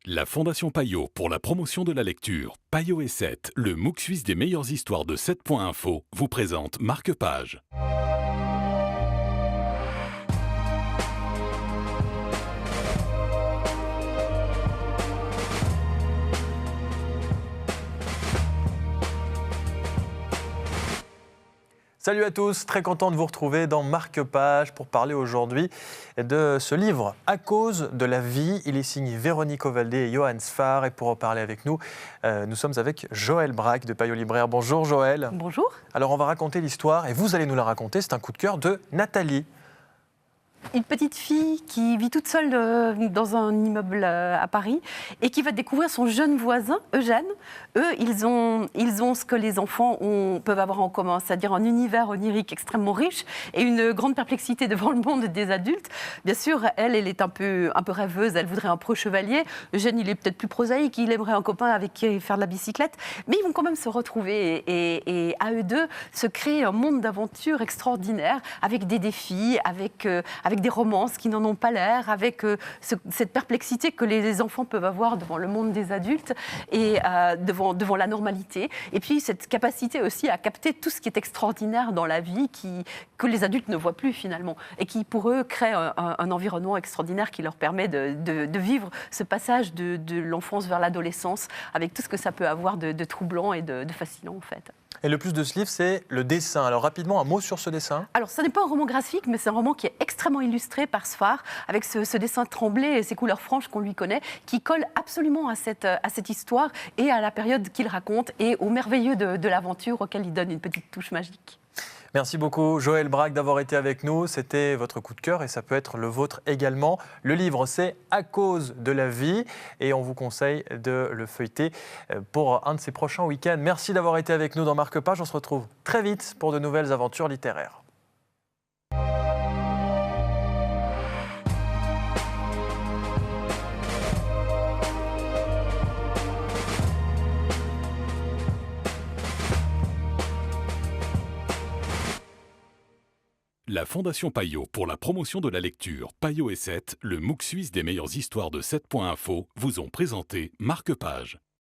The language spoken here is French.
La Fondation Payot pour la promotion de la lecture, Payot et 7, le MOOC suisse des meilleures histoires de 7.info, vous présente Marque-Page. Salut à tous, très content de vous retrouver dans Marque-Page pour parler aujourd'hui de ce livre « À cause de la vie ». Il est signé Véronique Ovaldé et Johan Sfar. Et pour en parler avec nous, nous sommes avec Joëlle Braque de Payot Libraire. Bonjour Joëlle. Bonjour. Alors on va raconter l'histoire et vous allez nous la raconter. C'est un coup de cœur de Nathalie. Une petite fille qui vit toute seule dans un immeuble à Paris et qui va découvrir son jeune voisin, Eugène. Eux, ils ont ce que les enfants peuvent avoir en commun, c'est-à-dire un univers onirique extrêmement riche et une grande perplexité devant le monde des adultes. Bien sûr, elle est un peu rêveuse, elle voudrait un pro chevalier. Eugène, il est peut-être plus prosaïque, il aimerait un copain avec qui faire de la bicyclette. Mais ils vont quand même se retrouver et à eux deux se créer un monde d'aventure extraordinaire avec des défis, avec des romances qui n'en ont pas l'air, avec cette perplexité que les enfants peuvent avoir devant le monde des adultes et devant la normalité. Et puis cette capacité aussi à capter tout ce qui est extraordinaire dans la vie que les adultes ne voient plus finalement et qui pour eux crée un environnement extraordinaire qui leur permet de vivre ce passage de l'enfance vers l'adolescence avec tout ce que ça peut avoir de troublant et de fascinant en fait. Et le plus de ce livre, c'est le dessin. Alors rapidement, un mot sur ce dessin. Alors, ce n'est pas un roman graphique, mais c'est un roman qui est extrêmement illustré par Sfar, avec ce dessin tremblé et ces couleurs franches qu'on lui connaît, qui colle absolument à cette histoire et à la période qu'il raconte et au merveilleux de l'aventure auquel il donne une petite touche magique. Merci beaucoup Joëlle Braque d'avoir été avec nous. C'était votre coup de cœur et ça peut être le vôtre également. Le livre, c'est « À cause de la vie » et on vous conseille de le feuilleter pour un de ces prochains week-ends. Merci d'avoir été avec nous dans Marque-Page. On se retrouve très vite pour de nouvelles aventures littéraires. La Fondation Payot pour la promotion de la lecture, Payot et 7, le MOOC suisse des meilleures histoires de 7.info, vous ont présenté Marque-Page.